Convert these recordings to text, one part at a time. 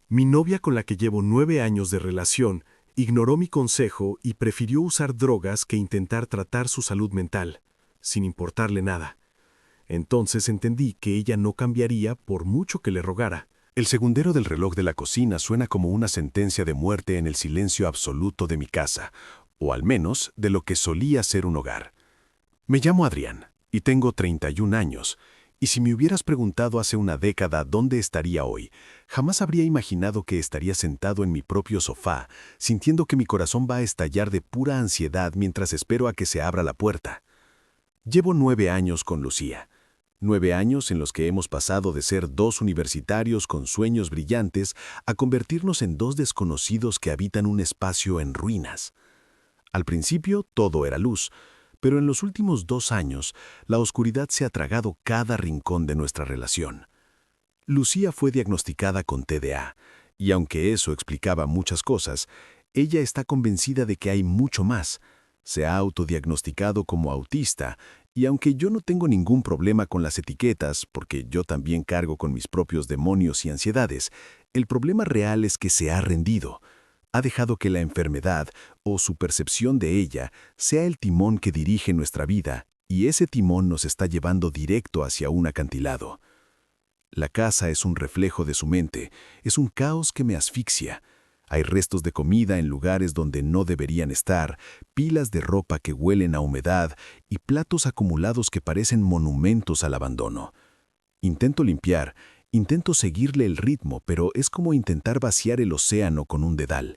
Mi novia, con la que llevo 9 años de relación, ignoró mi consejo y prefirió usar drogas que intentar tratar su salud mental, sin importarle nada. Entonces entendí que ella no cambiaría por mucho que le rogara. El segundero del reloj de la cocina suena como una sentencia de muerte en el silencio absoluto de mi casa, o al menos de lo que solía ser un hogar. Me llamo Adrián y tengo 31 años, y si me hubieras preguntado hace una década dónde estaría hoy, jamás habría imaginado que estaría sentado en mi propio sofá, sintiendo que mi corazón va a estallar de pura ansiedad mientras espero a que se abra la puerta. Llevo 9 años con Lucía. 9 años en los que hemos pasado de ser dos universitarios con sueños brillantes a convertirnos en dos desconocidos que habitan un espacio en ruinas. Al principio todo era luz, pero en los últimos 2 años la oscuridad se ha tragado cada rincón de nuestra relación. Lucía fue diagnosticada con TDA, y aunque eso explicaba muchas cosas, ella está convencida de que hay mucho más. Se ha autodiagnosticado como autista, y aunque yo no tengo ningún problema con las etiquetas, porque yo también cargo con mis propios demonios y ansiedades, el problema real es que se ha rendido. Ha dejado que la enfermedad, o su percepción de ella, sea el timón que dirige nuestra vida, y ese timón nos está llevando directo hacia un acantilado. La casa es un reflejo de su mente, es un caos que me asfixia. Hay restos de comida en lugares donde no deberían estar, pilas de ropa que huelen a humedad y platos acumulados que parecen monumentos al abandono. Intento limpiar, intento seguirle el ritmo, pero es como intentar vaciar el océano con un dedal.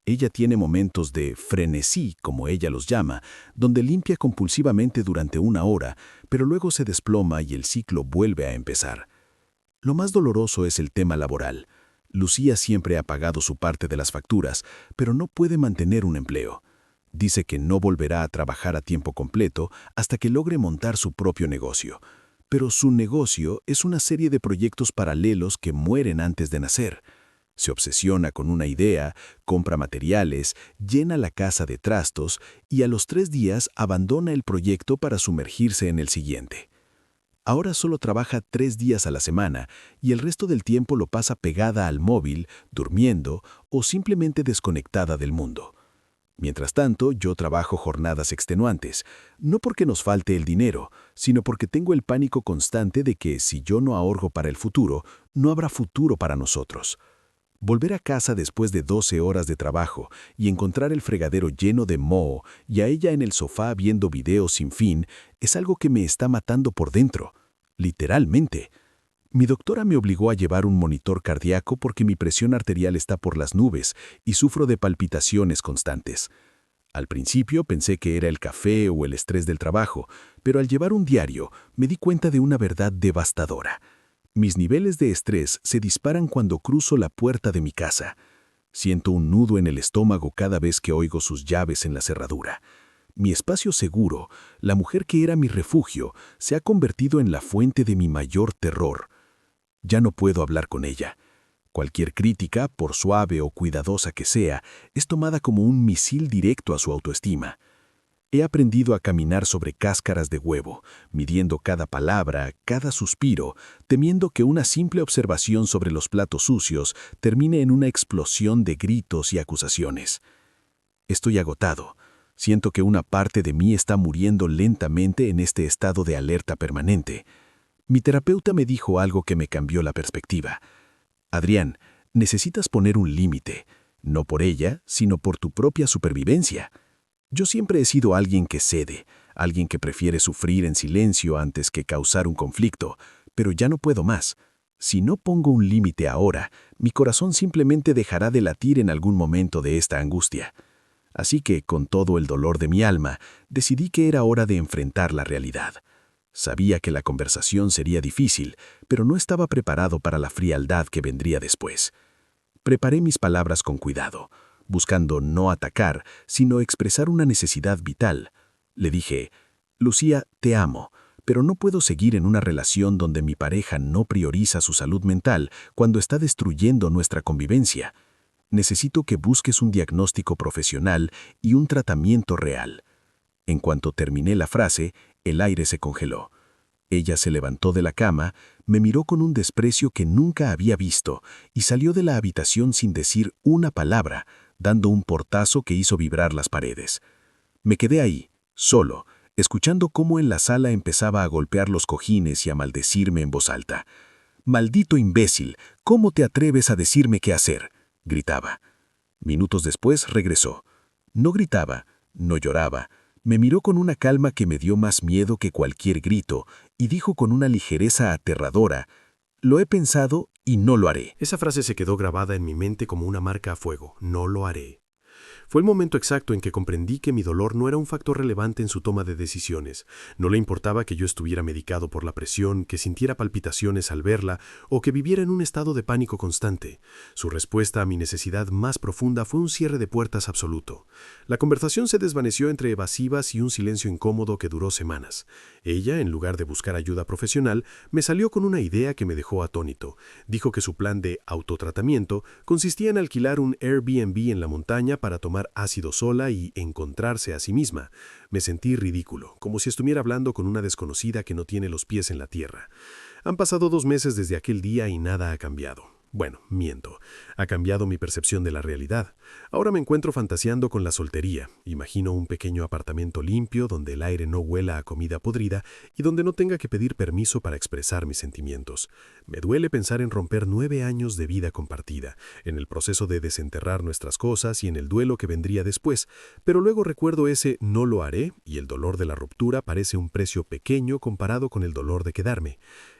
Ella tiene momentos de frenesí, como ella los llama, donde limpia compulsivamente durante 1 hora, pero luego se desploma y el ciclo vuelve a empezar. Lo más doloroso es el tema laboral. Lucía siempre ha pagado su parte de las facturas, pero no puede mantener un empleo. Dice que no volverá a trabajar a tiempo completo hasta que logre montar su propio negocio. Pero su negocio es una serie de proyectos paralelos que mueren antes de nacer. Se obsesiona con una idea, compra materiales, llena la casa de trastos y a los 3 días abandona el proyecto para sumergirse en el siguiente. Ahora solo trabaja 3 días a la semana y el resto del tiempo lo pasa pegada al móvil, durmiendo o simplemente desconectada del mundo. Mientras tanto, yo trabajo jornadas extenuantes, no porque nos falte el dinero, sino porque tengo el pánico constante de que si yo no ahorro para el futuro, no habrá futuro para nosotros. Volver a casa después de 12 horas de trabajo y encontrar el fregadero lleno de moho y a ella en el sofá viendo videos sin fin es algo que me está matando por dentro, literalmente. Mi doctora me obligó a llevar un monitor cardíaco porque mi presión arterial está por las nubes y sufro de palpitaciones constantes. Al principio pensé que era el café o el estrés del trabajo, pero al llevar un diario me di cuenta de una verdad devastadora. Mis niveles de estrés se disparan cuando cruzo la puerta de mi casa. Siento un nudo en el estómago cada vez que oigo sus llaves en la cerradura. Mi espacio seguro, la mujer que era mi refugio, se ha convertido en la fuente de mi mayor terror. Ya no puedo hablar con ella. Cualquier crítica, por suave o cuidadosa que sea, es tomada como un misil directo a su autoestima. He aprendido a caminar sobre cáscaras de huevo, midiendo cada palabra, cada suspiro, temiendo que una simple observación sobre los platos sucios termine en una explosión de gritos y acusaciones. Estoy agotado. Siento que una parte de mí está muriendo lentamente en este estado de alerta permanente. Mi terapeuta me dijo algo que me cambió la perspectiva. Adrián, necesitas poner un límite, no por ella, sino por tu propia supervivencia. Yo siempre he sido alguien que cede, alguien que prefiere sufrir en silencio antes que causar un conflicto, pero ya no puedo más. Si no pongo un límite ahora, mi corazón simplemente dejará de latir en algún momento de esta angustia. Así que, con todo el dolor de mi alma, decidí que era hora de enfrentar la realidad. Sabía que la conversación sería difícil, pero no estaba preparado para la frialdad que vendría después. Preparé mis palabras con cuidado, buscando no atacar, sino expresar una necesidad vital. Le dije, Lucía, te amo, pero no puedo seguir en una relación donde mi pareja no prioriza su salud mental cuando está destruyendo nuestra convivencia. Necesito que busques un diagnóstico profesional y un tratamiento real. En cuanto terminé la frase, el aire se congeló. Ella se levantó de la cama, me miró con un desprecio que nunca había visto y salió de la habitación sin decir una palabra, dando un portazo que hizo vibrar las paredes. Me quedé ahí, solo, escuchando cómo en la sala empezaba a golpear los cojines y a maldecirme en voz alta. «Maldito imbécil, ¿cómo te atreves a decirme qué hacer?», gritaba. Minutos después regresó. No gritaba, no lloraba. Me miró con una calma que me dio más miedo que cualquier grito y dijo con una ligereza aterradora: «Lo he pensado y no lo haré». Esa frase se quedó grabada en mi mente como una marca a fuego. No lo haré. Fue el momento exacto en que comprendí que mi dolor no era un factor relevante en su toma de decisiones. No le importaba que yo estuviera medicado por la presión, que sintiera palpitaciones al verla o que viviera en un estado de pánico constante. Su respuesta a mi necesidad más profunda fue un cierre de puertas absoluto. La conversación se desvaneció entre evasivas y un silencio incómodo que duró semanas. Ella, en lugar de buscar ayuda profesional, me salió con una idea que me dejó atónito. Dijo que su plan de autotratamiento consistía en alquilar un Airbnb en la montaña para tomar ácido sola y encontrarse a sí misma. Me sentí ridículo, como si estuviera hablando con una desconocida que no tiene los pies en la tierra. Han pasado 2 meses desde aquel día y nada ha cambiado. Bueno, miento. Ha cambiado mi percepción de la realidad. Ahora me encuentro fantaseando con la soltería. Imagino un pequeño apartamento limpio donde el aire no huela a comida podrida y donde no tenga que pedir permiso para expresar mis sentimientos. Me duele pensar en romper 9 años de vida compartida, en el proceso de desenterrar nuestras cosas y en el duelo que vendría después, pero luego recuerdo ese «no lo haré» y el dolor de la ruptura parece un precio pequeño comparado con el dolor de quedarme.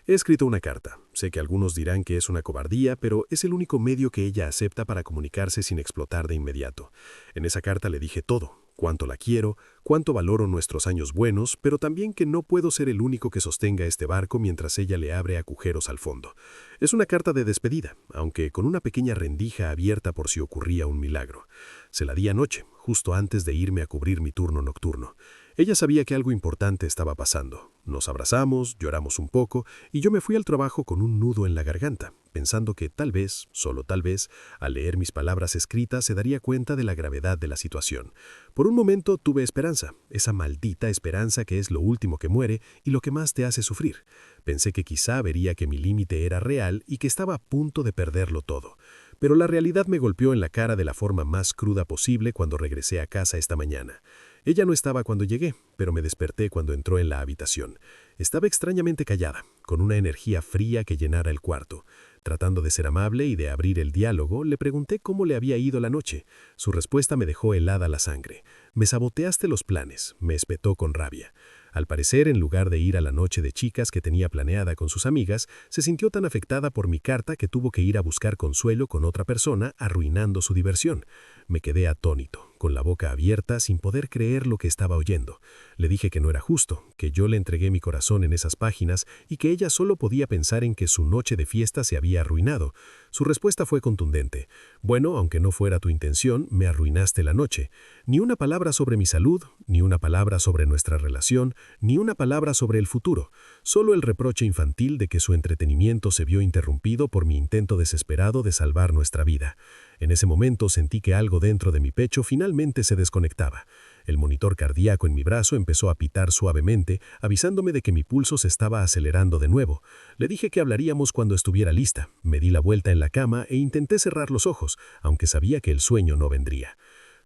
He escrito una carta. Sé que algunos dirán que es una cobardía, pero es el único medio que ella acepta para comunicarse sin explotar de inmediato. En esa carta le dije todo: cuánto la quiero, cuánto valoro nuestros años buenos, pero también que no puedo ser el único que sostenga este barco mientras ella le abre agujeros al fondo. Es una carta de despedida, aunque con una pequeña rendija abierta por si ocurría un milagro. Se la di anoche, justo antes de irme a cubrir mi turno nocturno. Ella sabía que algo importante estaba pasando. Nos abrazamos, lloramos un poco, y yo me fui al trabajo con un nudo en la garganta, pensando que tal vez, solo tal vez, al leer mis palabras escritas se daría cuenta de la gravedad de la situación. Por un momento tuve esperanza, esa maldita esperanza que es lo último que muere y lo que más te hace sufrir. Pensé que quizá vería que mi límite era real y que estaba a punto de perderlo todo. Pero la realidad me golpeó en la cara de la forma más cruda posible cuando regresé a casa esta mañana. Ella no estaba cuando llegué, pero me desperté cuando entró en la habitación. Estaba extrañamente callada, con una energía fría que llenara el cuarto. Tratando de ser amable y de abrir el diálogo, le pregunté cómo le había ido la noche. Su respuesta me dejó helada la sangre. «Me saboteaste los planes», me espetó con rabia. Al parecer, en lugar de ir a la noche de chicas que tenía planeada con sus amigas, se sintió tan afectada por mi carta que tuvo que ir a buscar consuelo con otra persona, arruinando su diversión. Me quedé atónito, con la boca abierta, sin poder creer lo que estaba oyendo. Le dije que no era justo, que yo le entregué mi corazón en esas páginas y que ella solo podía pensar en que su noche de fiesta se había arruinado. Su respuesta fue contundente: «Bueno, aunque no fuera tu intención, me arruinaste la noche. Ni una palabra sobre mi salud, ni una palabra sobre nuestra relación, ni una palabra sobre el futuro. Solo el reproche infantil de que su entretenimiento se vio interrumpido por mi intento desesperado de salvar nuestra vida». En ese momento sentí que algo dentro de mi pecho finalmente se desconectaba. El monitor cardíaco en mi brazo empezó a pitar suavemente, avisándome de que mi pulso se estaba acelerando de nuevo. Le dije que hablaríamos cuando estuviera lista. Me di la vuelta en la cama e intenté cerrar los ojos, aunque sabía que el sueño no vendría.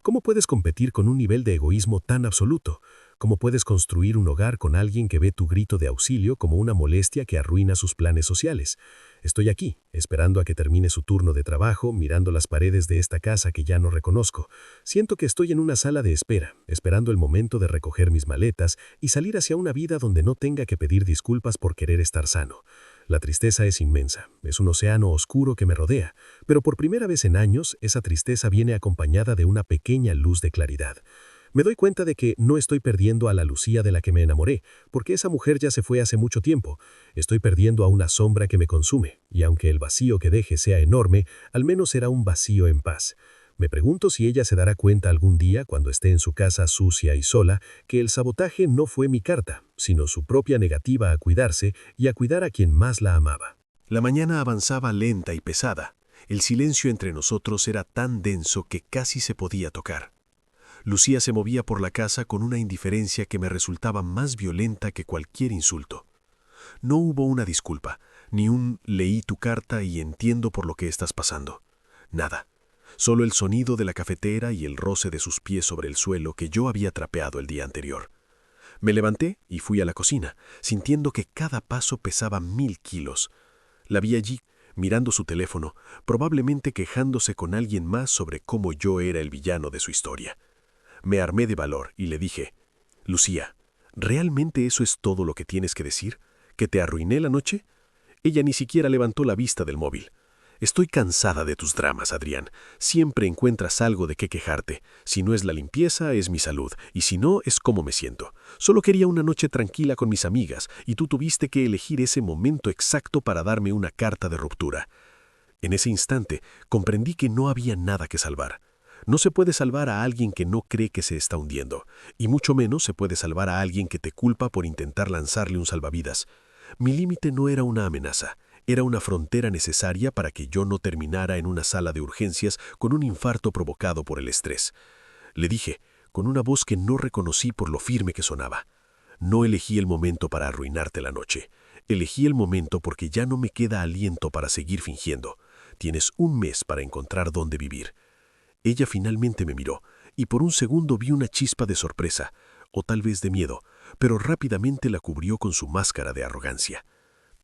¿Cómo puedes competir con un nivel de egoísmo tan absoluto? ¿Cómo puedes construir un hogar con alguien que ve tu grito de auxilio como una molestia que arruina sus planes sociales? Estoy aquí, esperando a que termine su turno de trabajo, mirando las paredes de esta casa que ya no reconozco. Siento que estoy en una sala de espera, esperando el momento de recoger mis maletas y salir hacia una vida donde no tenga que pedir disculpas por querer estar sano. La tristeza es inmensa, es un océano oscuro que me rodea, pero por primera vez en años, esa tristeza viene acompañada de una pequeña luz de claridad. Me doy cuenta de que no estoy perdiendo a la Lucía de la que me enamoré, porque esa mujer ya se fue hace mucho tiempo. Estoy perdiendo a una sombra que me consume, y aunque el vacío que deje sea enorme, al menos será un vacío en paz. Me pregunto si ella se dará cuenta algún día, cuando esté en su casa sucia y sola, que el sabotaje no fue mi carta, sino su propia negativa a cuidarse y a cuidar a quien más la amaba. La mañana avanzaba lenta y pesada. El silencio entre nosotros era tan denso que casi se podía tocar. Lucía se movía por la casa con una indiferencia que me resultaba más violenta que cualquier insulto. No hubo una disculpa, ni un leí tu carta y entiendo por lo que estás pasando. Nada. Solo el sonido de la cafetera y el roce de sus pies sobre el suelo que yo había trapeado el día anterior. Me levanté y fui a la cocina, sintiendo que cada paso pesaba 1000 kilos. La vi allí, mirando su teléfono, probablemente quejándose con alguien más sobre cómo yo era el villano de su historia. Me armé de valor y le dije, Lucía, ¿realmente eso es todo lo que tienes que decir? ¿Que te arruiné la noche? Ella ni siquiera levantó la vista del móvil. Estoy cansada de tus dramas, Adrián. Siempre encuentras algo de qué quejarte. Si no es la limpieza, es mi salud, y si no, es cómo me siento. Solo quería una noche tranquila con mis amigas, y tú tuviste que elegir ese momento exacto para darme una carta de ruptura. En ese instante, comprendí que no había nada que salvar. No se puede salvar a alguien que no cree que se está hundiendo, y mucho menos se puede salvar a alguien que te culpa por intentar lanzarle un salvavidas. Mi límite no era una amenaza. Era una frontera necesaria para que yo no terminara en una sala de urgencias con un infarto provocado por el estrés. Le dije, con una voz que no reconocí por lo firme que sonaba. No elegí el momento para arruinarte la noche. Elegí el momento porque ya no me queda aliento para seguir fingiendo. Tienes un mes para encontrar dónde vivir. Ella finalmente me miró, y por un segundo vi una chispa de sorpresa, o tal vez de miedo, pero rápidamente la cubrió con su máscara de arrogancia.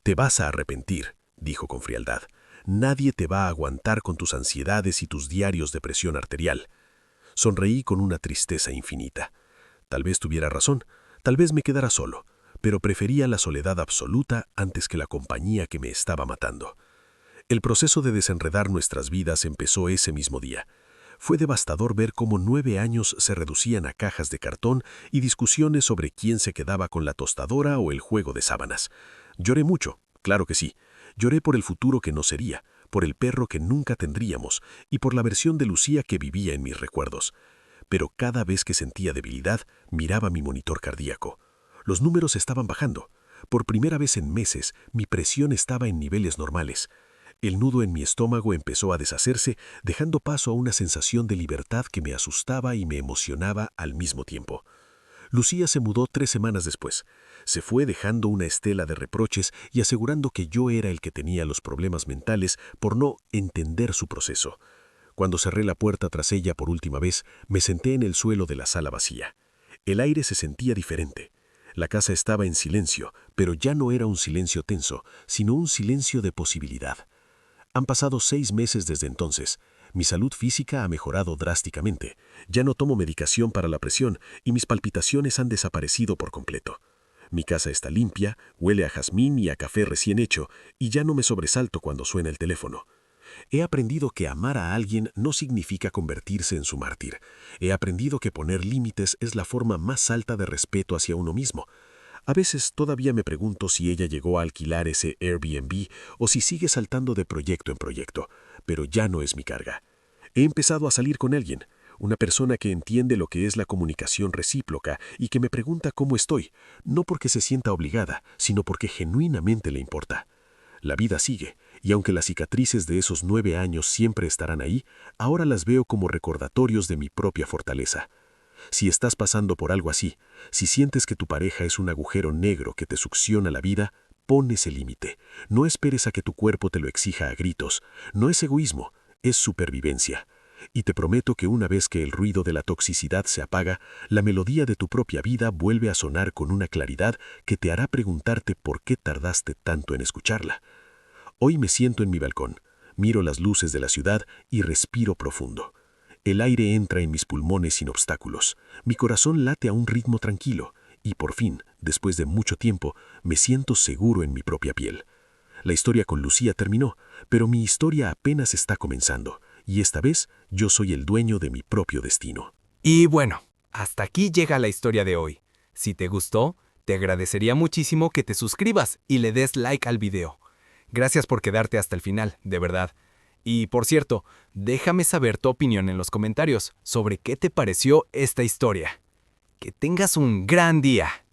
Te vas a arrepentir, dijo con frialdad. Nadie te va a aguantar con tus ansiedades y tus diarios de presión arterial. Sonreí con una tristeza infinita. Tal vez tuviera razón, tal vez me quedara solo, pero prefería la soledad absoluta antes que la compañía que me estaba matando. El proceso de desenredar nuestras vidas empezó ese mismo día. Fue devastador ver cómo 9 años se reducían a cajas de cartón y discusiones sobre quién se quedaba con la tostadora o el juego de sábanas. Lloré mucho, claro que sí. Lloré por el futuro que no sería, por el perro que nunca tendríamos y por la versión de Lucía que vivía en mis recuerdos. Pero cada vez que sentía debilidad, miraba mi monitor cardíaco. Los números estaban bajando. Por primera vez en meses, mi presión estaba en niveles normales. El nudo en mi estómago empezó a deshacerse, dejando paso a una sensación de libertad que me asustaba y me emocionaba al mismo tiempo. Lucía se mudó 3 semanas después. Se fue dejando una estela de reproches y asegurando que yo era el que tenía los problemas mentales por no entender su proceso. Cuando cerré la puerta tras ella por última vez, me senté en el suelo de la sala vacía. El aire se sentía diferente. La casa estaba en silencio, pero ya no era un silencio tenso, sino un silencio de posibilidad. Han pasado 6 meses desde entonces. Mi salud física ha mejorado drásticamente. Ya no tomo medicación para la presión y mis palpitaciones han desaparecido por completo. Mi casa está limpia, huele a jazmín y a café recién hecho, y ya no me sobresalto cuando suena el teléfono. He aprendido que amar a alguien no significa convertirse en su mártir. He aprendido que poner límites es la forma más alta de respeto hacia uno mismo. A veces todavía me pregunto si ella llegó a alquilar ese Airbnb o si sigue saltando de proyecto en proyecto, pero ya no es mi carga. He empezado a salir con alguien, una persona que entiende lo que es la comunicación recíproca y que me pregunta cómo estoy, no porque se sienta obligada, sino porque genuinamente le importa. La vida sigue, y aunque las cicatrices de esos 9 años siempre estarán ahí, ahora las veo como recordatorios de mi propia fortaleza. Si estás pasando por algo así, si sientes que tu pareja es un agujero negro que te succiona la vida, pon ese límite. No esperes a que tu cuerpo te lo exija a gritos. No es egoísmo, es supervivencia. Y te prometo que una vez que el ruido de la toxicidad se apaga, la melodía de tu propia vida vuelve a sonar con una claridad que te hará preguntarte por qué tardaste tanto en escucharla. Hoy me siento en mi balcón, miro las luces de la ciudad y respiro profundo. El aire entra en mis pulmones sin obstáculos. Mi corazón late a un ritmo tranquilo y por fin, después de mucho tiempo, me siento seguro en mi propia piel. La historia con Lucía terminó, pero mi historia apenas está comenzando y esta vez yo soy el dueño de mi propio destino. Y bueno, hasta aquí llega la historia de hoy. Si te gustó, te agradecería muchísimo que te suscribas y le des like al video. Gracias por quedarte hasta el final, de verdad. Y por cierto, déjame saber tu opinión en los comentarios sobre qué te pareció esta historia. Que tengas un gran día.